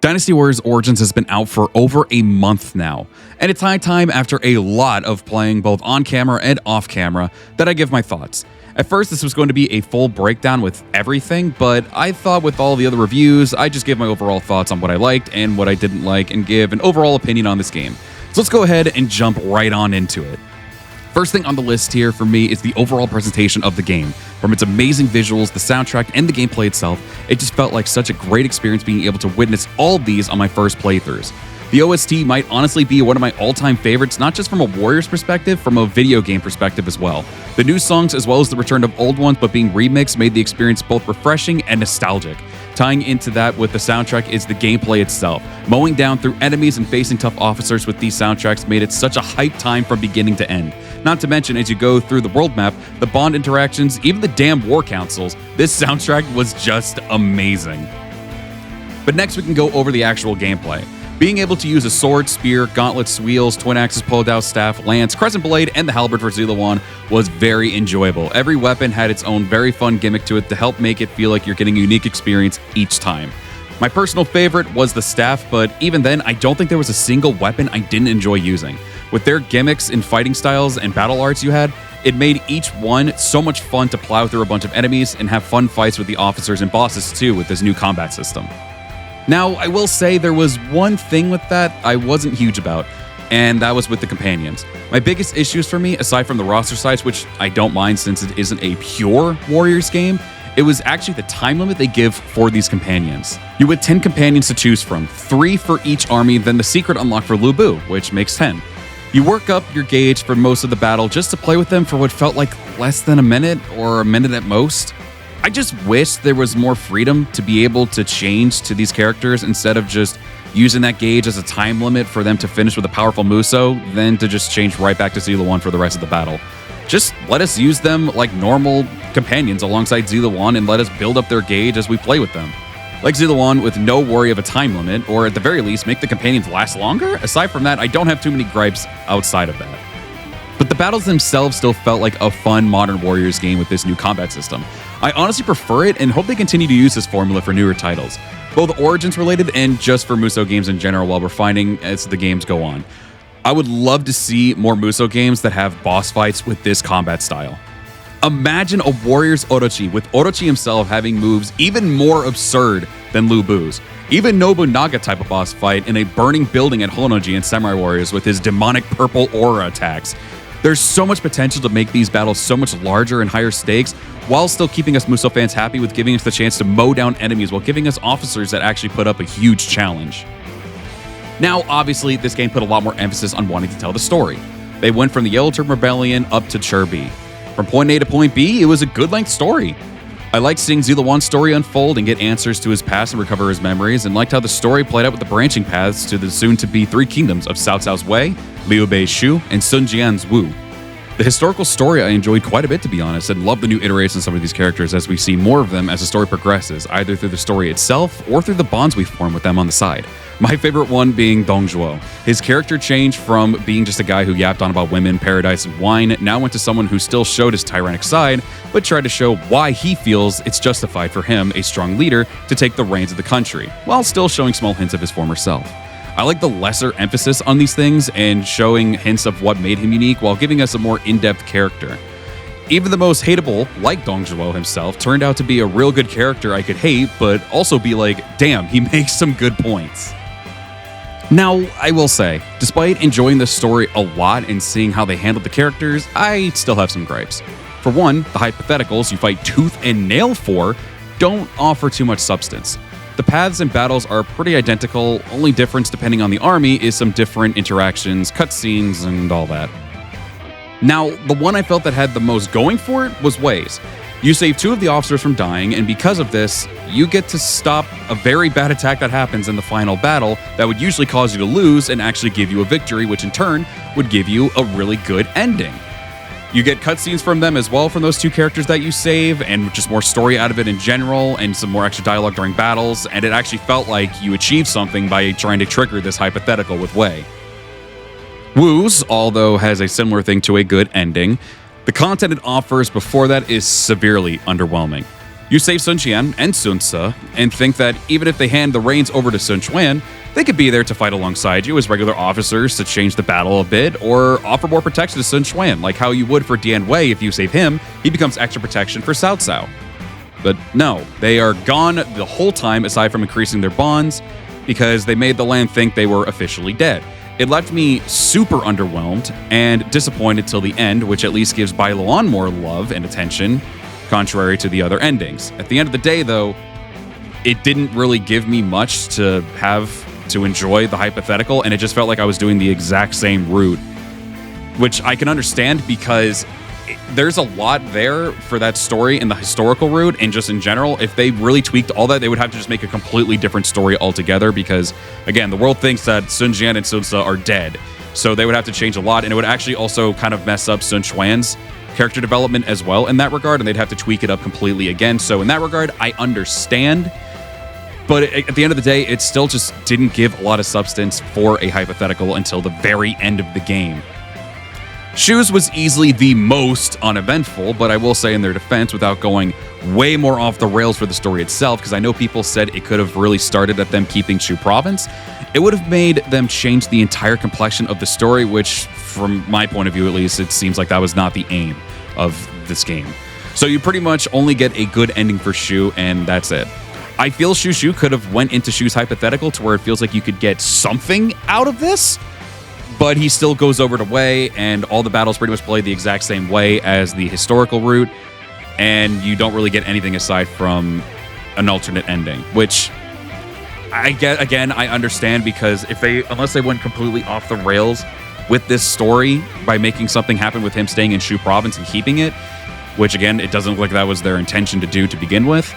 Dynasty Warriors Origins has been out for over a month now, and it's high time after a lot of playing both on camera and off camera that I give my thoughts. At first, this was going to be a full breakdown with everything, but I thought with all the other reviews, I'd just give my overall thoughts on what I liked and what I didn't like and give an overall opinion on this game. So let's go ahead and jump right on into it. First thing on the list here for me is the overall presentation of the game. From its amazing visuals, the soundtrack, and the gameplay itself, it just felt like such a great experience being able to witness all these on my first playthroughs. The OST might honestly be one of my all-time favorites, not just from a Warriors perspective, from a video game perspective as well. The new songs as well as the return of old ones but being remixed made the experience both refreshing and nostalgic. Tying into that with the soundtrack is the gameplay itself. Mowing down through enemies and facing tough officers with these soundtracks made it such a hype time from beginning to end. Not to mention, as you go through the world map, the bond interactions, even the damn war councils, this soundtrack was just amazing. But next we can go over the actual gameplay. Being able to use a sword, spear, gauntlets, wheels, twin axes, pulled out staff, lance, crescent blade, and the halberd for Diaochan was very enjoyable. Every weapon had its own very fun gimmick to it to help make it feel like you're getting a unique experience each time. My personal favorite was the staff, but even then, I don't think there was a single weapon I didn't enjoy using. With their gimmicks and fighting styles and battle arts you had, it made each one so much fun to plow through a bunch of enemies and have fun fights with the officers and bosses too with this new combat system. Now, I will say there was one thing with that I wasn't huge about, and that was with the companions. My biggest issues for me, aside from the roster size, which I don't mind since it isn't a pure Warriors game, it was actually the time limit they give for these companions. You had 10 companions to choose from, 3 for each army, then the secret unlock for Lu Bu, which makes 10. You work up your gauge for most of the battle just to play with them for what felt like less than a minute or a minute at most. I just wish there was more freedom to be able to change to these characters instead of just using that gauge as a time limit for them to finish with a powerful Muso, then to just change right back to Diaochan for the rest of the battle. Just let us use them like normal companions alongside Diaochan and let us build up their gauge as we play with them. Like Diaochan with no worry of a time limit, or at the very least make the companions last longer. Aside from that, I don't have too many gripes outside of that. But the battles themselves still felt like a fun modern Warriors game with this new combat system. I honestly prefer it and hope they continue to use this formula for newer titles, both Origins related and just for Muso games in general while refining as the games go on. I would love to see more Muso games that have boss fights with this combat style. Imagine a Warriors Orochi with Orochi himself having moves even more absurd than Lu Bu's. Even Nobunaga type of boss fight in a burning building at Honnoji in Samurai Warriors with his demonic purple aura attacks. There's so much potential to make these battles so much larger and higher stakes, while still keeping us Muso fans happy with giving us the chance to mow down enemies while giving us officers that actually put up a huge challenge. Now, obviously, this game put a lot more emphasis on wanting to tell the story. They went from the Yellow Turban Rebellion up to Turban. From point A to point B, it was a good length story. I liked seeing Diaochan's story unfold and get answers to his past and recover his memories, and liked how the story played out with the branching paths to the soon-to-be 3 kingdoms of Cao Cao's Wei, Liu Bei's Shu, and Sun Jian's Wu. The historical story I enjoyed quite a bit, to be honest, and love the new iterations of some of these characters as we see more of them as the story progresses, either through the story itself or through the bonds we form with them on the side. My favorite one being Dongzhuo. His character changed from being just a guy who yapped on about women, paradise, and wine, now went to someone who still showed his tyrannic side, but tried to show why he feels it's justified for him, a strong leader, to take the reins of the country, while still showing small hints of his former self. I like the lesser emphasis on these things and showing hints of what made him unique while giving us a more in-depth character. Even the most hateable, like Dongzhuo himself, turned out to be a real good character I could hate, but also be like, damn, he makes some good points. Now, I will say, despite enjoying this story a lot and seeing how they handled the characters, I still have some gripes. For one, the hypotheticals you fight tooth and nail for don't offer too much substance. The paths and battles are pretty identical, only difference depending on the army is some different interactions, cutscenes, and all that. Now, the one I felt that had the most going for it was Wei's. You save 2 of the officers from dying, and because of this, you get to stop a very bad attack that happens in the final battle that would usually cause you to lose and actually give you a victory, which in turn would give you a really good ending. You get cutscenes from them as well from those 2 characters that you save, and just more story out of it in general, and some more extra dialogue during battles, and it actually felt like you achieved something by trying to trigger this hypothetical with Wei. Wu's, although has a similar thing to a good ending, the content it offers before that is severely underwhelming. You save Sun Jian and Sun Ce and think that even if they hand the reins over to Sun Quan, they could be there to fight alongside you as regular officers to change the battle a bit or offer more protection to Sun Quan, like how you would for Dian Wei. If you save him, he becomes extra protection for Cao Cao. But no, they are gone the whole time aside from increasing their bonds because they made the land think they were officially dead. It left me super underwhelmed and disappointed till the end, which at least gives Bai Luan more love and attention, contrary to the other endings. At the end of the day, though, it didn't really give me much to have to enjoy the hypothetical, and it just felt like I was doing the exact same route, which I can understand because there's a lot there for that story in the historical route, and just in general, if they really tweaked all that, they would have to just make a completely different story altogether because, again, the world thinks that Sun Jian and Sun Ce are dead, so they would have to change a lot, and it would actually also kind of mess up Sun Quan's character development as well in that regard, and they'd have to tweak it up completely again. So in that regard, I understand, but at the end of the day, it still just didn't give a lot of substance for a hypothetical until the very end of the game. Shu's was easily the most uneventful, but I will say in their defense, without going way more off the rails for the story itself, because I know people said it could have really started at them keeping Shu province, it would have made them change the entire complexion of the story, which, from my point of view at least, it seems like that was not the aim of this game. So you pretty much only get a good ending for Shu, and that's it. I feel Shu could have went into Shu's hypothetical to where it feels like you could get something out of this, but he still goes over to Wei, and all the battles pretty much play the exact same way as the historical route, and you don't really get anything aside from an alternate ending, which I get, again, I understand, because unless they went completely off the rails with this story by making something happen with him staying in Shu province and keeping it, which again, it doesn't look like that was their intention to do to begin with,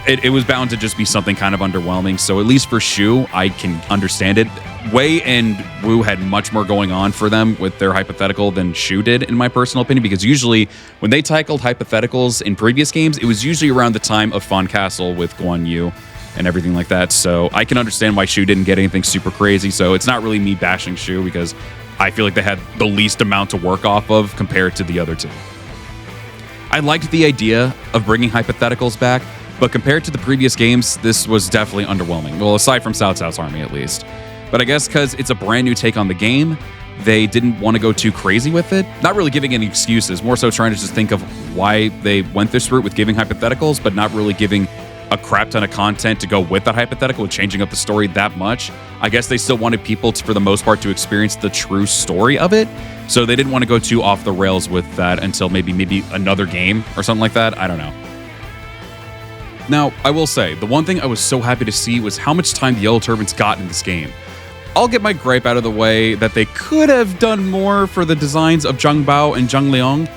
it was bound to just be something kind of underwhelming. So at least for Shu, I can understand it. Wei and Wu had much more going on for them with their hypothetical than Shu did, in my personal opinion, because usually when they tackled hypotheticals in previous games, it was usually around the time of Fawn Castle with Guan Yu and everything like that. So I can understand why Shu didn't get anything super crazy. So it's not really me bashing Shu, because I feel like they had the least amount to work off of compared to the other two. I liked the idea of bringing hypotheticals back, but compared to the previous games, this was definitely underwhelming. Well, aside from Cao Cao's army, at least. But I guess because it's a brand new take on the game, they didn't want to go too crazy with it. Not really giving any excuses, more so trying to just think of why they went this route with giving hypotheticals, but not really giving a crap ton of content to go with that hypothetical, changing up the story that much. I guess they still wanted people to, for the most part, to experience the true story of it. So they didn't want to go too off the rails with that until maybe another game or something like that. I don't know. Now, I will say, the one thing I was so happy to see was how much time the Yellow Turbans got in this game. I'll get my gripe out of the way that they could have done more for the designs of Zhang Bao and Zhang Liang.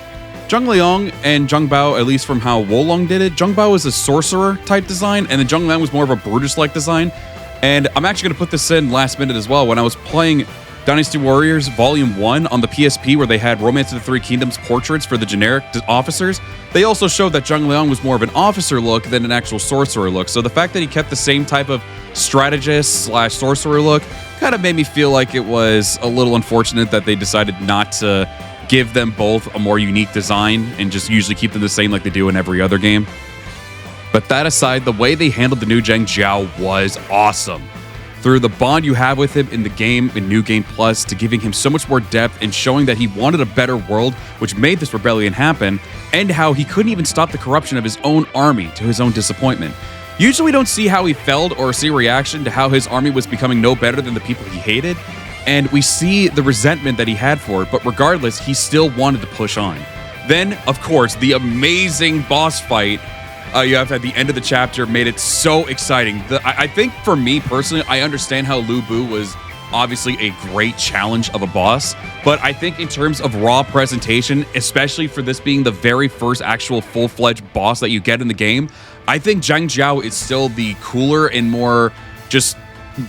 Zhang Liang and Zhang Bao, at least from how Wolong did it, Zhang Bao is a sorcerer type design, and then Zhang Liang was more of a Brutus-like design. And I'm actually going to put this in last minute as well. When I was playing Dynasty Warriors Volume 1 on the PSP, where they had Romance of the Three Kingdoms portraits for the generic officers, they also showed that Zhang Liang was more of an officer look than an actual sorcerer look. So the fact that he kept the same type of strategist/sorcerer look kind of made me feel like it was a little unfortunate that they decided not to give them both a more unique design and just usually keep them the same like they do in every other game. But that aside, the way they handled the new Zhang Jiao was awesome. Through the bond you have with him in the game, in New Game Plus, to giving him so much more depth and showing that he wanted a better world, which made this rebellion happen, and how he couldn't even stop the corruption of his own army to his own disappointment. Usually we don't see how he felt or see a reaction to how his army was becoming no better than the people he hated, and we see the resentment that he had for it, but regardless, he still wanted to push on. Then, of course, the amazing boss fight you have at the end of the chapter made it so exciting. I think for me personally, I understand how Lu Bu was obviously a great challenge of a boss, but I think in terms of raw presentation, especially for this being the very first actual full-fledged boss that you get in the game, I think Zhang Jiao is still the cooler and more just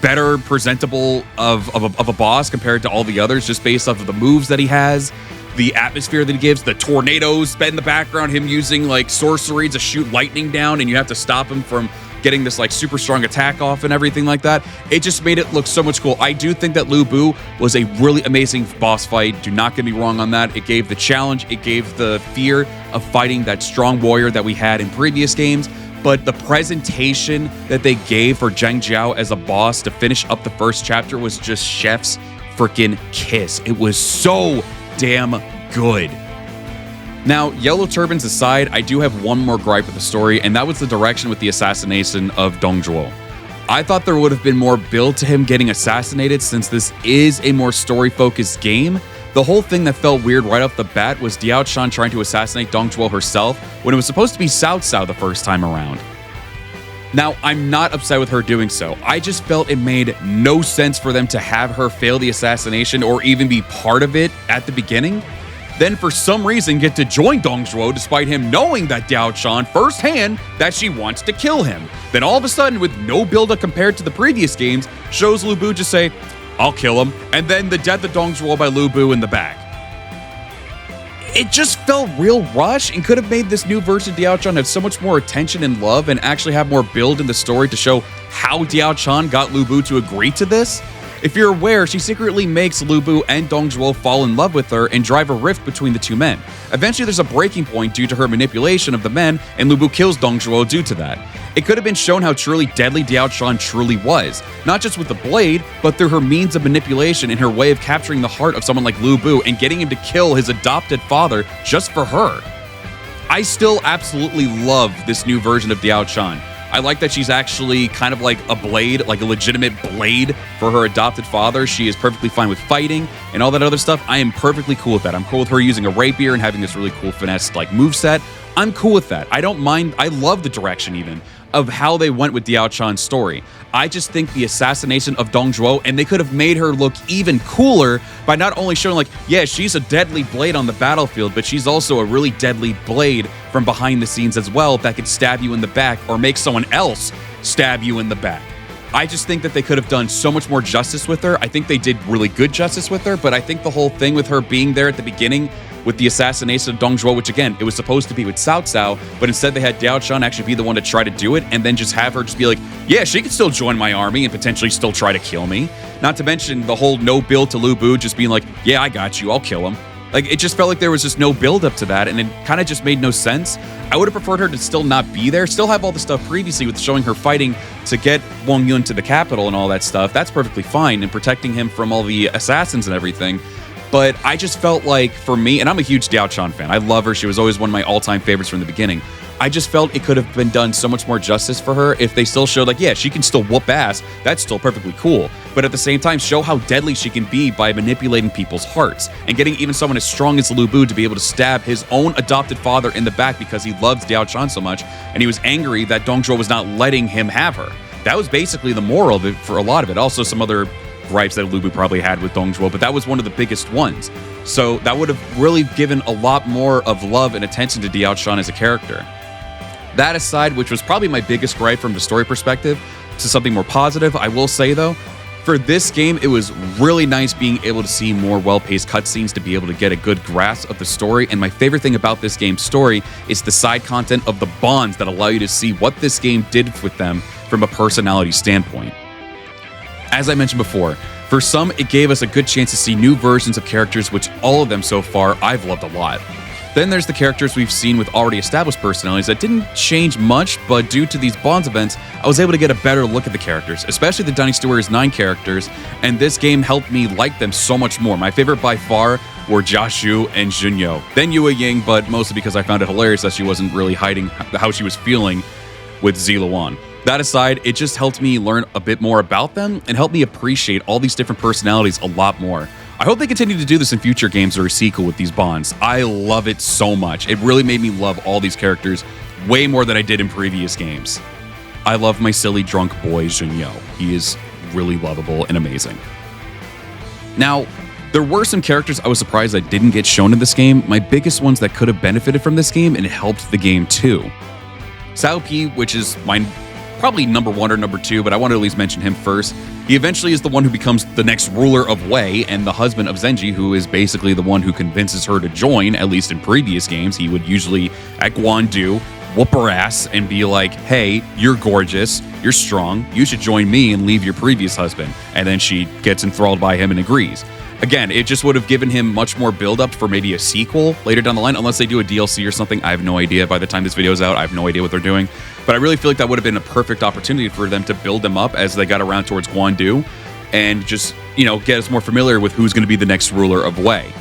better presentable of a boss compared to all the others, just based off of the moves that he has, the atmosphere that he gives, the tornadoes in the background, him using like sorcery to shoot lightning down, and you have to stop him from getting this like super strong attack off and everything like that. It just made it look so much cool. I do think that Lu Bu was a really amazing boss fight. Do not get me wrong on that. It gave the challenge, it gave the fear of fighting that strong warrior that we had in previous games. But the presentation that they gave for Zheng Jiao as a boss to finish up the first chapter was just chef's freaking kiss. It was so damn good. Now, Yellow Turbans aside, I do have one more gripe with the story, and that was the direction with the assassination of Dong Zhuo. I thought there would have been more build to him getting assassinated since this is a more story-focused game. The whole thing that felt weird right off the bat was Diaochan trying to assassinate Dong Zhuo herself when it was supposed to be Cao Cao the first time around. Now, I'm not upset with her doing so. I just felt it made no sense for them to have her fail the assassination or even be part of it at the beginning. Then for some reason get to join Dong Zhuo despite him knowing that Diaochan firsthand that she wants to kill him. Then all of a sudden, with no build-up compared to the previous games, shows Lu Bu just say, I'll kill him, and then the death of Dong Zhuo by Lu Bu in the back. It just felt real rushed and could have made this new version of Diaochan have so much more attention and love and actually have more build in the story to show how Diaochan got Lu Bu to agree to this. If you're aware, she secretly makes Lu Bu and Dong Zhuo fall in love with her and drive a rift between the two men. Eventually, there's a breaking point due to her manipulation of the men, and Lu Bu kills Dong Zhuo due to that. It could have been shown how truly deadly Diaochan truly was, not just with the blade, but through her means of manipulation and her way of capturing the heart of someone like Lu Bu and getting him to kill his adopted father just for her. I still absolutely love this new version of Diaochan. I like that she's actually kind of like a blade, like a legitimate blade for her adopted father. She is perfectly fine with fighting and all that other stuff. I am perfectly cool with that. I'm cool with her using a rapier and having this really cool finesse like moveset. I'm cool with that. I don't mind. I love the direction even of how they went with Diaochan's story. I just think the assassination of Dong Zhuo, and they could have made her look even cooler by not only showing like, yeah, she's a deadly blade on the battlefield, but she's also a really deadly blade from behind the scenes as well that could stab you in the back or make someone else stab you in the back. I just think that they could have done so much more justice with her. I think they did really good justice with her, but I think the whole thing with her being there at the beginning with the assassination of Dong Zhuo, which again, it was supposed to be with Cao Cao, but instead they had Diaochan actually be the one to try to do it, and then just have her just be like, yeah, she could still join my army and potentially still try to kill me. Not to mention the whole no build to Lu Bu just being like, yeah, I got you, I'll kill him. Like, it just felt like there was just no build up to that, and it kind of just made no sense. I would have preferred her to still not be there, still have all the stuff previously with showing her fighting to get Wang Yun to the capital and all that stuff. That's perfectly fine, and protecting him from all the assassins and everything. But I just felt like, for me, and I'm a huge Diaochan fan. I love her. She was always one of my all-time favorites from the beginning. I just felt it could have been done so much more justice for her if they still showed, like, yeah, she can still whoop ass. That's still perfectly cool. But at the same time, show how deadly she can be by manipulating people's hearts and getting even someone as strong as Lu Bu to be able to stab his own adopted father in the back because he loves Diaochan so much, and he was angry that Dong Zhuo was not letting him have her. That was basically the moral of it for a lot of it. Also, some other gripes that Lu Bu probably had with Dong Zhuo, but that was one of the biggest ones. So that would have really given a lot more of love and attention to Diaochan as a character. That aside, which was probably my biggest gripe from the story perspective, to something more positive, I will say though, for this game, it was really nice being able to see more well-paced cutscenes to be able to get a good grasp of the story. And my favorite thing about this game's story is the side content of the bonds that allow you to see what this game did with them from a personality standpoint. As I mentioned before, for some, it gave us a good chance to see new versions of characters, which all of them so far I've loved a lot. Then there's the characters we've seen with already established personalities that didn't change much, but due to these Bonds events, I was able to get a better look at the characters, especially the Dynasty Warriors 9 characters, and this game helped me like them so much more. My favorite by far were Jiaxu and Junyo. Then Yue Ying, but mostly because I found it hilarious that she wasn't really hiding how she was feeling with Ziluan. That aside, it just helped me learn a bit more about them and helped me appreciate all these different personalities a lot more. I hope they continue to do this in future games or a sequel with these bonds. I love it so much. It really made me love all these characters way more than I did in previous games. I love my silly drunk boy, Junyo. He is really lovable and amazing. Now, there were some characters I was surprised that didn't get shown in this game. My biggest ones that could have benefited from this game, and it helped the game too. Cao Pi, which is my probably number 1 or number 2, but I want to at least mention him first. He eventually is the one who becomes the next ruler of Wei and the husband of Zenji, who is basically the one who convinces her to join, at least in previous games. He would usually, at Guandu, whoop her ass and be like, hey, you're gorgeous, you're strong, you should join me and leave your previous husband. And then she gets enthralled by him and agrees. Again, it just would have given him much more build-up for maybe a sequel later down the line, unless they do a DLC or something. I have no idea. By the time this video is out, I have no idea what they're doing. But I really feel like that would have been a perfect opportunity for them to build them up as they got around towards Guandu and just, get us more familiar with who's going to be the next ruler of Wei.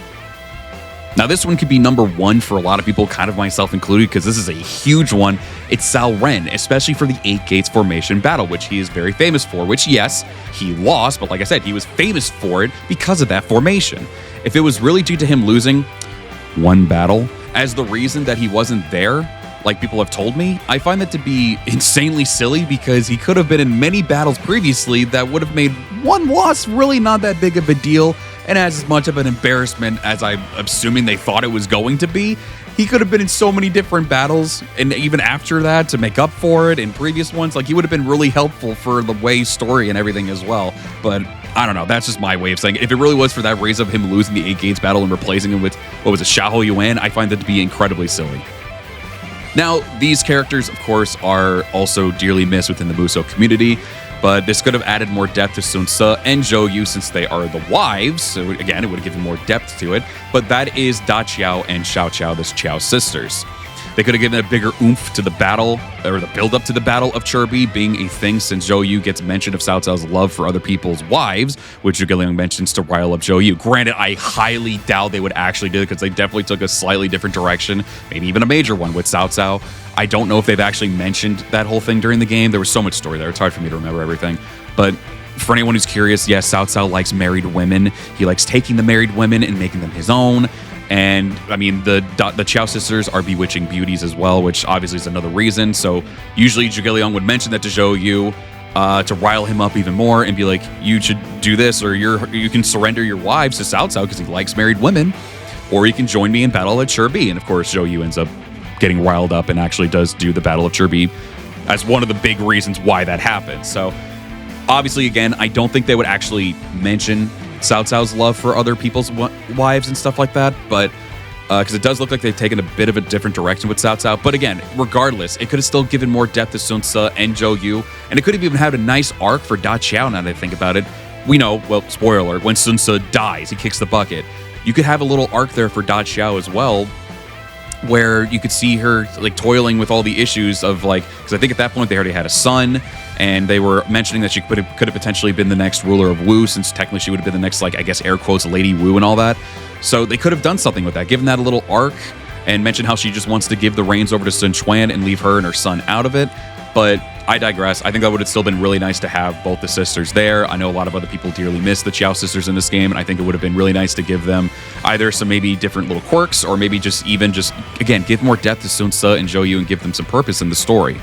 Now, this one could be number one for a lot of people, kind of myself included, because this is a huge one. It's Cao Ren, especially for the 8 Gates formation battle, which he is very famous for, which, yes, he lost, but like I said, he was famous for it because of that formation. If it was really due to him losing one battle as the reason that he wasn't there, like people have told me, I find that to be insanely silly because he could have been in many battles previously that would have made one loss really not that big of a deal and as much of an embarrassment as I'm assuming they thought it was going to be. He could have been in so many different battles, and even after that, to make up for it in previous ones, like he would have been really helpful for the Wei story and everything as well. But I don't know, that's just my way of saying it. If it really was for that reason of him losing the 8 Gates battle and replacing him with, Xiahou Yuan, I find that to be incredibly silly. Now, these characters, of course, are also dearly missed within the Musou community, but this could have added more depth to Sun Ce and Zhou Yu since they are the wives, so again, it would have given more depth to it, but that is Da Qiao and Xiao Qiao, the Qiao sisters. They could have given a bigger oomph to the battle, or the build-up to the Battle of Turban being a thing since Zhou Yu gets mention of Cao Cao's love for other people's wives, which Zhuge Liang mentions to rile up Zhou Yu. Granted, I highly doubt they would actually do it because they definitely took a slightly different direction, maybe even a major one with Cao Cao. I don't know if they've actually mentioned that whole thing during the game. There was so much story there. It's hard for me to remember everything. But for anyone who's curious, yes, Cao Cao likes married women. He likes taking the married women and making them his own. And I mean, the Qiao sisters are bewitching beauties as well, which obviously is another reason. So usually Zhuge Liang would mention that to Zhou Yu to rile him up even more and be like, you should do this, or you can surrender your wives to Cao Cao because he likes married women, or you can join me in battle at Turban. And of course, Zhou Yu ends up getting riled up and actually does do the Battle of Turban as one of the big reasons why that happens. So obviously, again, I don't think they would actually mention Cao Cao's love for other people's wives and stuff like that, but because it does look like they've taken a bit of a different direction with Cao Cao. But again, regardless, it could have still given more depth to Sun Ce and Zhou Yu, and it could have even had a nice arc for Da Qiao now that I think about it. We know, well, spoiler alert, when Sun Ce dies, he kicks the bucket. You could have a little arc there for Da Qiao as well, where you could see her like toiling with all the issues of like, because I think at that point they already had a son, and they were mentioning that she could have potentially been the next ruler of Wu, since technically she would have been the next, like, I guess air quotes, Lady Wu and all that. So they could have done something with that, given that a little arc, and mentioned how she just wants to give the reins over to Sun Quan and leave her and her son out of it. But I digress. I think that would have still been really nice to have both the sisters there. I know a lot of other people dearly miss the Qiao sisters in this game, and I think it would have been really nice to give them either some maybe different little quirks, or maybe just again, give more depth to Sun Ce and Zhou Yu and give them some purpose in the story.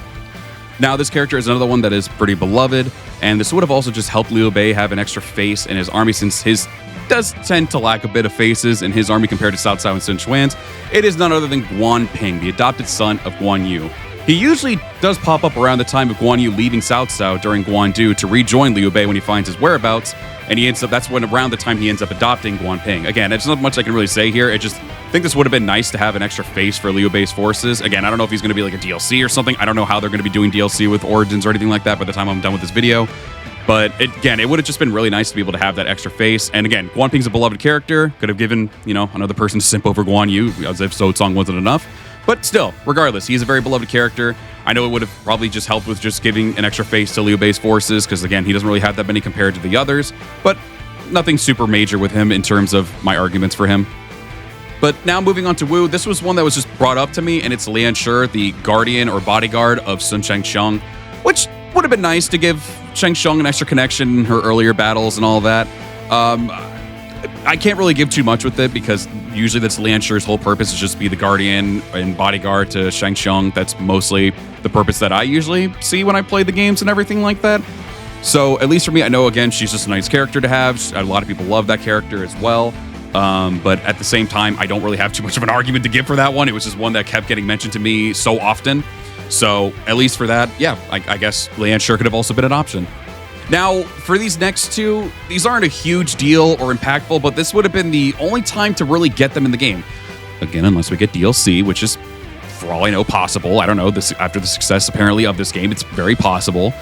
Now, this character is another one that is pretty beloved, and this would have also just helped Liu Bei have an extra face in his army, since his does tend to lack a bit of faces in his army compared to Cao Cao and Sun Quan's. It is none other than Guan Ping, the adopted son of Guan Yu. He usually does pop up around the time of Guan Yu leaving Cao Cao during Guandu to rejoin Liu Bei when he finds his whereabouts, and that's when around the time he ends up adopting Guan Ping. Again, there's not much I can really say here. I think this would have been nice to have an extra face for Liu Bei's forces. Again, I don't know if he's going to be like a DLC or something. I don't know how they're going to be doing DLC with Origins or anything like that by the time I'm done with this video. But again, it would have just been really nice to be able to have that extra face. And again, Guan Ping's a beloved character. Could have given, another person to simp over Guan Yu, as if So Song wasn't enough. But still, regardless, he's a very beloved character. I know it would have probably just helped with just giving an extra face to Liu Bei's forces, because again, he doesn't really have that many compared to the others. But nothing super major with him in terms of my arguments for him. But now moving on to Wu, this was one that was just brought up to me, and it's Lian Shi, the guardian or bodyguard of Sun Shengxiang, which would have been nice to give Shengxiang an extra connection in her earlier battles and all that. I can't really give too much with it, because usually that's Lian Shi's whole purpose, is just be the guardian and bodyguard to Shengxiang. That's mostly the purpose that I usually see when I play the games and everything like that. So at least for me, I know, again, she's just a nice character to have. A lot of people love that character as well. But at the same time, I don't really have too much of an argument to give for that one. It was just one that kept getting mentioned to me so often. So at least for that, yeah, I guess Lian Shi could have also been an option. Now, for these next two, these aren't a huge deal or impactful, but this would have been the only time to really get them in the game. Again, unless we get DLC, which is for all I know, possible. I don't know. After the success, apparently, of this game, it's very possible.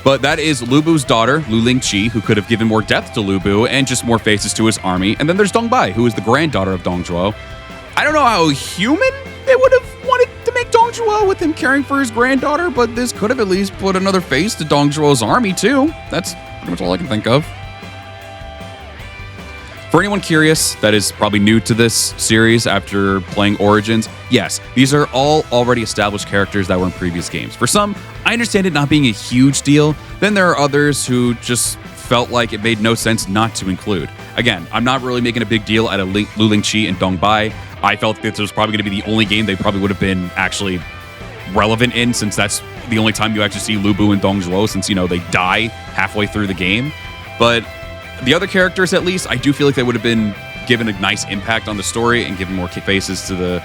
But that is Lu Bu's daughter, Lu Lingqi, who could have given more depth to Lu Bu and just more faces to his army. And then there's Dong Bai, who is the granddaughter of Dong Zhuo. I don't know how human they would have wanted to make Dong Zhuo with him caring for his granddaughter, but this could have at least put another face to Dong Zhuo's army, too. That's pretty much all I can think of. For anyone curious that is probably new to this series after playing Origins, yes, these are all already established characters that were in previous games. For some, I understand it not being a huge deal. Then there are others who just felt like it made no sense not to include. Again, I'm not really making a big deal out of Lu Lingqi and Dong Bai. I felt that this was probably going to be the only game they probably would have been actually relevant in, since that's the only time you actually see Lu Bu and Dong Zhuo, since, you know, they die halfway through the game. But the other characters, at least, I do feel like they would have been given a nice impact on the story and given more faces to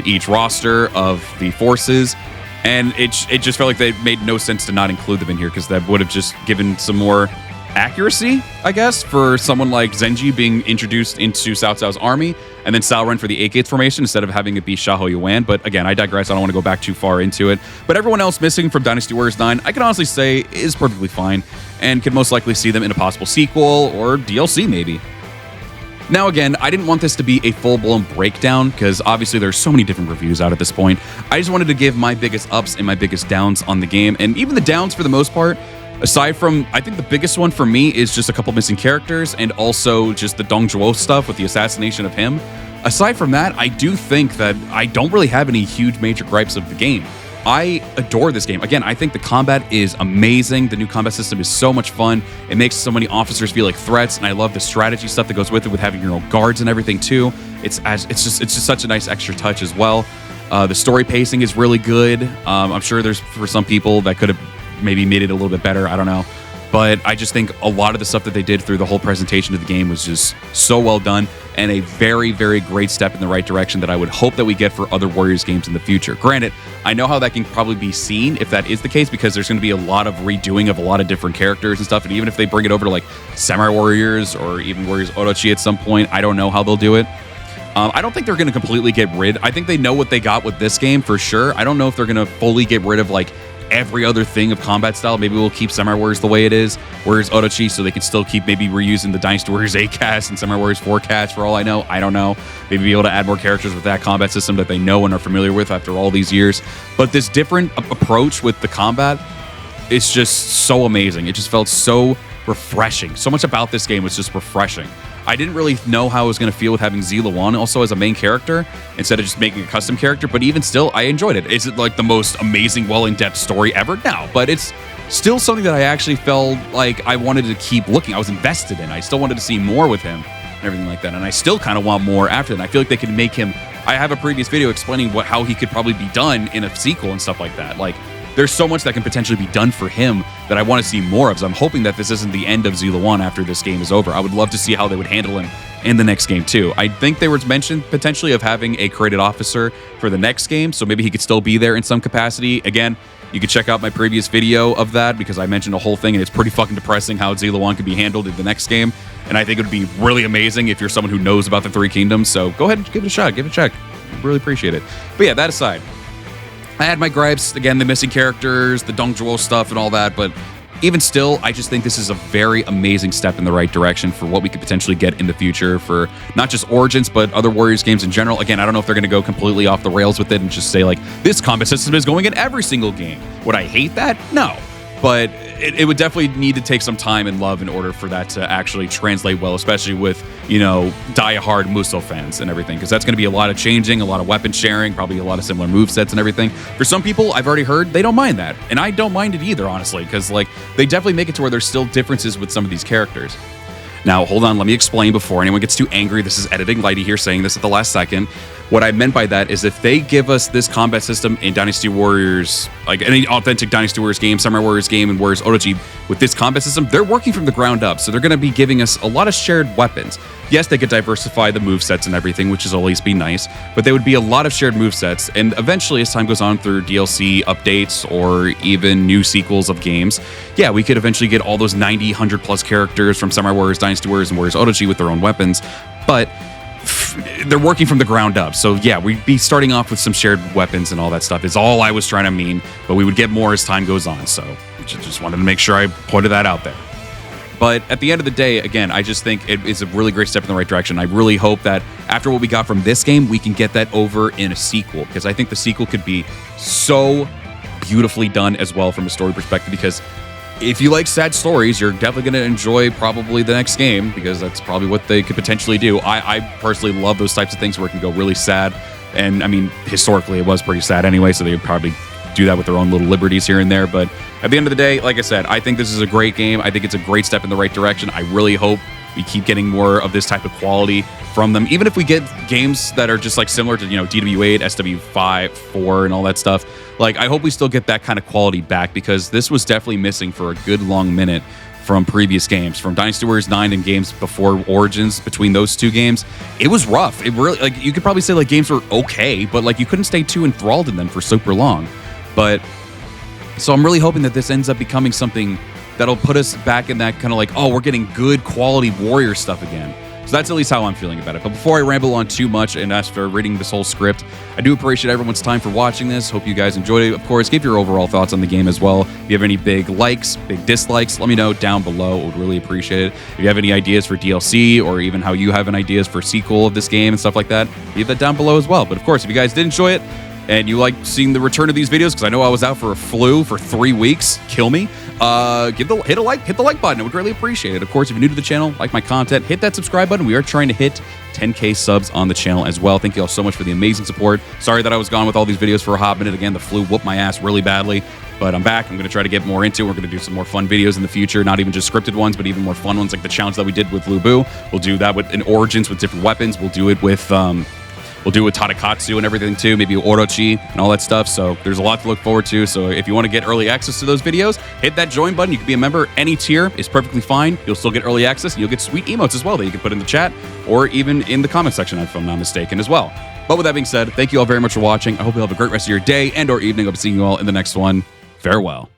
each roster of the forces. And it just felt like they made no sense to not include them in here, because that would have just given some more accuracy, I guess, for someone like Zenji being introduced into Cao Cao's army, and then Cao Ren for the 8 formation instead of having it be Xiahou Yuan. But again, I digress. I don't want to go back too far into it. But everyone else missing from Dynasty Warriors 9, I can honestly say is perfectly fine, and could most likely see them in a possible sequel or DLC maybe. Now again, I didn't want this to be a full-blown breakdown, because obviously there's so many different reviews out at this point. I just wanted to give my biggest ups and my biggest downs on the game, and even the downs for the most part. Aside from, I think the biggest one for me is just a couple missing characters, and also just the Dong Zhuo stuff with the assassination of him. Aside from that, I do think that I don't really have any huge major gripes of the game. I adore this game. Again, I think the combat is amazing. The new combat system is so much fun. It makes so many officers feel like threats, and I love the strategy stuff that goes with it, with having your own guards and everything too. It's just such a nice extra touch as well. The story pacing is really good. I'm sure there's, for some people, that could have maybe made it a little bit better. I don't know. But I just think a lot of the stuff that they did through the whole presentation of the game was just so well done, and a very, very great step in the right direction that I would hope that we get for other Warriors games in the future. Granted, I know how that can probably be seen if that is the case, because there's going to be a lot of redoing of a lot of different characters and stuff, and even if they bring it over to like Samurai Warriors or even Warriors Orochi at some point, I don't know how they'll do it. I don't think they're going to completely get rid. I think they know what they got with this game for sure. I don't know if they're going to fully get rid of like every other thing of combat style. Maybe we'll keep Samurai Warriors the way it is, Warriors Orochi, so they can still keep maybe reusing the Dynasty Warriors 8 cast and Samurai Warriors 4 cast for all I know. I don't know. Maybe be able to add more characters with that combat system that they know and are familiar with after all these years. But this different approach with the combat is just so amazing. It just felt so refreshing. So much about this game was just refreshing. I didn't really know how I was going to feel with having Zilu Wan also as a main character instead of just making a custom character, but even still, I enjoyed it. Is it like the most amazing, well-in-depth story ever? No, but it's still something that I actually felt like I wanted to keep looking. I was invested in. I still wanted to see more with him and everything like that, and I still kind of want more after that. I feel like they could make him... I have a previous video explaining how he could probably be done in a sequel and stuff like that. Like, there's so much that can potentially be done for him that I want to see more of. So I'm hoping that this isn't the end of Zilu Wan after this game is over. I would love to see how they would handle him in the next game too. I think they were mentioned potentially of having a created officer for the next game, so maybe he could still be there in some capacity. Again, you can check out my previous video of that, because I mentioned a whole thing, and it's pretty fucking depressing how Zilu Wan could be handled in the next game. And I think it would be really amazing if you're someone who knows about the Three Kingdoms. So go ahead and give it a shot, give it a check. Really appreciate it. But yeah, that aside, I had my gripes, again, the missing characters, the Dong Zhuo stuff and all that, but even still, I just think this is a very amazing step in the right direction for what we could potentially get in the future for not just Origins, but other Warriors games in general. Again, I don't know if they're going to go completely off the rails with it and just say, like, this combat system is going in every single game. Would I hate that? No. But it would definitely need to take some time and love in order for that to actually translate well, especially with, you know, die-hard Musou fans and everything, because that's going to be a lot of changing, a lot of weapon sharing, probably a lot of similar movesets and everything. For some people, I've already heard, they don't mind that. And I don't mind it either, honestly, because, like, they definitely make it to where there's still differences with some of these characters. Now, hold on, let me explain before anyone gets too angry. This is editing Lighty here saying this at the last second. What I meant by that is if they give us this combat system in Dynasty Warriors, like any authentic Dynasty Warriors game, Samurai Warriors game, and Warriors Orochi, with this combat system, they're working from the ground up. So they're going to be giving us a lot of shared weapons. Yes, they could diversify the movesets and everything, which is always be nice, but there would be a lot of shared movesets. And eventually, as time goes on through DLC updates or even new sequels of games, yeah, we could eventually get all those 90, 100 plus characters from Samurai Warriors, Dynasty Warriors, and Warriors Orochi with their own weapons. But they're working from the ground up. So yeah, we'd be starting off with some shared weapons and all that stuff is all I was trying to mean, but we would get more as time goes on. So just wanted to make sure I pointed that out there. But at the end of the day, again, I just think it is a really great step in the right direction. I really hope that after what we got from this game, we can get that over in a sequel, because I think the sequel could be so beautifully done as well from a story perspective, because if you like sad stories, you're definitely going to enjoy probably the next game, because that's probably what they could potentially do. I personally love those types of things where it can go really sad. And I mean, historically, it was pretty sad anyway, so they would probably do that with their own little liberties here and there. But at the end of the day, like I said, I think this is a great game. I think it's a great step in the right direction. I really hope we keep getting more of this type of quality from them. Even if we get games that are just like similar to, DW8, SW5, 4, and all that stuff. Like, I hope we still get that kind of quality back, because this was definitely missing for a good long minute from previous games, from Dynasty Warriors 9 and games before Origins. Between those two games, it was rough. It really, like, you could probably say like games were okay, but like you couldn't stay too enthralled in them for super long. But so I'm really hoping that this ends up becoming something that'll put us back in that kind of like, oh, we're getting good quality Warrior stuff again. So that's at least how I'm feeling about it. But before I ramble on too much, and after reading this whole script, I do appreciate everyone's time for watching this. Hope you guys enjoyed it. Of course, give your overall thoughts on the game as well. If you have any big likes, big dislikes, let me know down below. I would really appreciate it. If you have any ideas for DLC, or even how you have an ideas for sequel of this game and stuff like that, leave that down below as well. But of course, if you guys did enjoy it, and you like seeing the return of these videos, because I know I was out for a flu for 3 weeks, kill me, hit the like button. I would greatly appreciate it. Of course, if you're new to the channel, like my content, hit that subscribe button. We are trying to hit 10K subs on the channel as well. Thank you all so much for the amazing support. Sorry that I was gone with all these videos for a hot minute. Again, the flu whooped my ass really badly, but I'm back. I'm going to try to get more into it. We're going to do some more fun videos in the future, not even just scripted ones, but even more fun ones, like the challenge that we did with Lubu. We'll do that with in Origins with different weapons. We'll do it with Tadakatsu and everything too, maybe Orochi and all that stuff. So there's a lot to look forward to. So if you want to get early access to those videos, hit that join button. You can be a member. Any tier is perfectly fine. You'll still get early access, and you'll get sweet emotes as well that you can put in the chat or even in the comment section if I'm not mistaken as well. But with that being said, thank you all very much for watching. I hope you have a great rest of your day and or evening. I'll be seeing you all in the next one. Farewell.